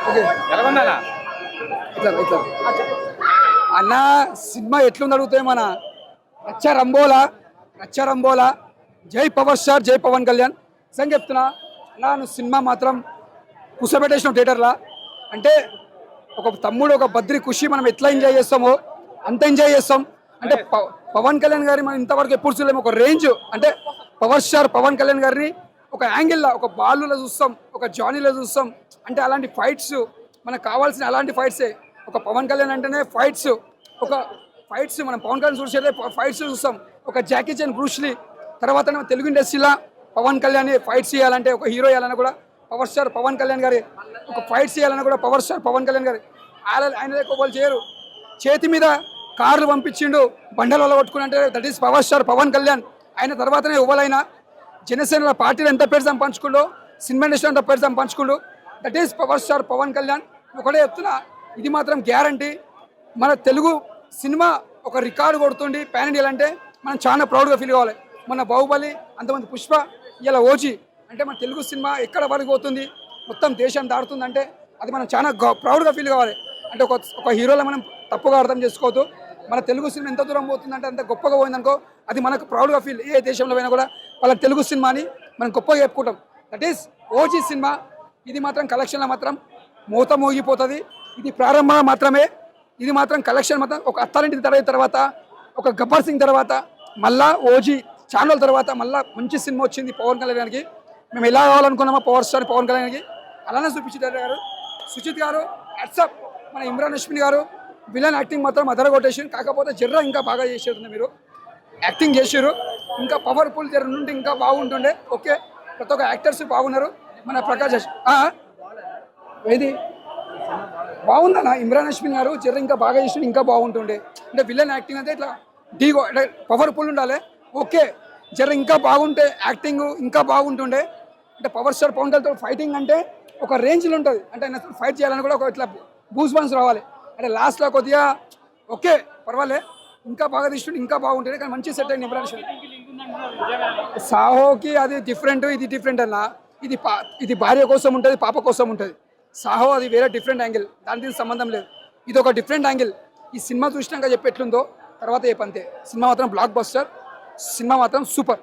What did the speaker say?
Okay ఎలాగొందనా ఇట్లా ఇట్లా అన్న సినిమా ఎట్లుంది అడిగితే మన రచ్చ రంబోలా జై పవర్ స్టార్ జై పవన్ కళ్యాణ్ నిజంగా చెప్తున్నా అన్న నువ్వు సినిమా మాత్రం కుసబెట్టేసిన థియేటర్లా అంటే ఒక తమ్ముడు ఒక బద్రి ఖుషి మనం ఎట్లా ఎంజాయ్ చేస్తామో అంత ఎంజాయ్ చేస్తాం అంటే పవన్ కళ్యాణ్ గారి మనం ఇంతవరకు ఎప్పుడు చూడలేము ఒక రేంజ్ అంటే పవర్ స్టార్ పవన్ కళ్యాణ్ గారిని ఒక యాంగిల్లో ఒక బాలులో చూస్తాం ఒక జానీలో చూస్తాం అంటే అలాంటి ఫైట్స్ మనకు కావాల్సిన అలాంటి ఫైట్సే ఒక పవన్ కళ్యాణ్ అంటేనే ఫైట్స్ ఒక ఫైట్స్ మనం పవన్ కళ్యాణ్ చూసేదే ఫైట్స్ చూస్తాం ఒక జాకీ చాన్ బ్రూస్లీ తర్వాత తెలుగు ఇండస్ట్రీలో పవన్ కళ్యాణ్ ఫైట్స్ చేయాలంటే ఒక హీరో చేయాలన్నా కూడా పవర్ స్టార్ పవన్ కళ్యాణ్ గారి ఒక ఫైట్స్ చేయాలన్నా కూడా పవర్ స్టార్ పవన్ కళ్యాణ్ గారి ఆయన వాళ్ళు చేయరు చేతి మీద కార్లు పంపించిండు బండల వల్ల కొట్టుకుని అంటే that is power star Pawan Kalyan ఆయన తర్వాతనే ఎవరైనా జనసేన పార్టీలు ఎంత పేరు సంపాదించుకుండో సినిమా ఇండస్ట్రీ ఎంత పేరు సంపాదించుకుండు that is power star Pawan Kalyan ఒకటే చెప్తున్నా ఇది మాత్రం గ్యారంటీ మన తెలుగు సినిమా ఒక రికార్డు కొడుతుండి పాన్ ఇండియా అంటే మనం చాలా ప్రౌడ్గా ఫీల్ కావాలి మన బాహుబలి అంతమంది పుష్ప ఇలా ఓజీ అంటే మన తెలుగు సినిమా ఎక్కడ వరకు పోతుంది మొత్తం దేశం దాడుతుంది అంటే అది మనం చాలా ప్రౌడ్గా ఫీల్ కావాలి అంటే ఒక హీరోలో మనం తప్పుగా అర్థం చేసుకోవద్దు మన తెలుగు సినిమా ఎంత దూరం పోతుందంటే అంత గొప్పగా పోయిందనుకో అది మనకు ప్రౌడ్గా ఫీల్ ఏ దేశంలో పోయినా కూడా వాళ్ళ తెలుగు సినిమాని మనం గొప్పగా చెప్పుకుంటాం దట్ ఈస్ ఓజీ సినిమా ఇది మాత్రం కలెక్షన్లో మాత్రం మూత మోగిపోతుంది ఇది ప్రారంభం మాత్రమే ఇది మాత్రం కలెక్షన్ మాత్రం ఒక అత్తారింటి తర్వాత ఒక గబ్బర్ సింగ్ తర్వాత మళ్ళా ఓజీ ఛానల్ తర్వాత మళ్ళీ మంచి సినిమా వచ్చింది పవన్ కళ్యాణ్ గారికి మేము ఎలా కావాలనుకున్నామో పవర్ స్టార్ పవన్ కళ్యాణ్కి అలానే చూపించారు గారు సుచిత్ గారు వాట్సాప్ మన ఇమ్రాన్ హష్మి గారు విలన్ యాక్టింగ్ మాత్రం అదరగొట్టేసారు కాకపోతే జర్ర ఇంకా బాగా చేసేది మీరు యాక్టింగ్ చేసారు ఇంకా పవర్ఫుల్ జర్ర నుండి ఇంకా బాగుంటుండే ఓకే ప్రతి ఒక్క యాక్టర్స్ బాగున్నారు మన ప్రకాష్ ఏది బాగుందన్న ఇమ్రాన్ హష్మి గారు జర్ర ఇంకా బాగా చేసి ఇంకా బాగుంటుండే అంటే విలన్ యాక్టింగ్ అంటే ఇట్లా డీగో అంటే పవర్ఫుల్ ఉండాలి ఓకే జర ఇంకా బాగుంటే యాక్టింగ్ ఇంకా బాగుంటుండే అంటే power star Pawan Kalyan fighting అంటే ఒక రేంజ్లో ఉంటుంది అంటే ఫైట్ చేయాలని కూడా ఒక ఇట్లా బూస్ బాన్స్ రావాలి అంటే లాస్ట్లో కొద్దిగా ఓకే పర్వాలే ఇంకా బాగా తీసుకుంటే ఇంకా బాగుంటుంది కానీ మంచి సెట్ అయింది ఇమ్రాన్ సాహోకి అది డిఫరెంట్ ఇది డిఫరెంట్ అన్న ఇది భార్య కోసం ఉంటుంది పాప కోసం ఉంటుంది సాహో అది వేరే డిఫరెంట్ యాంగిల్ దానికి సంబంధం లేదు ఇది ఒక డిఫరెంట్ యాంగిల్ ఈ సినిమా చూసినాక చెప్పెట్లుందో తర్వాత చెప్పంతే సినిమా మాత్రం బ్లాక్ బస్టర్ సినిమా మాత్రం సూపర్.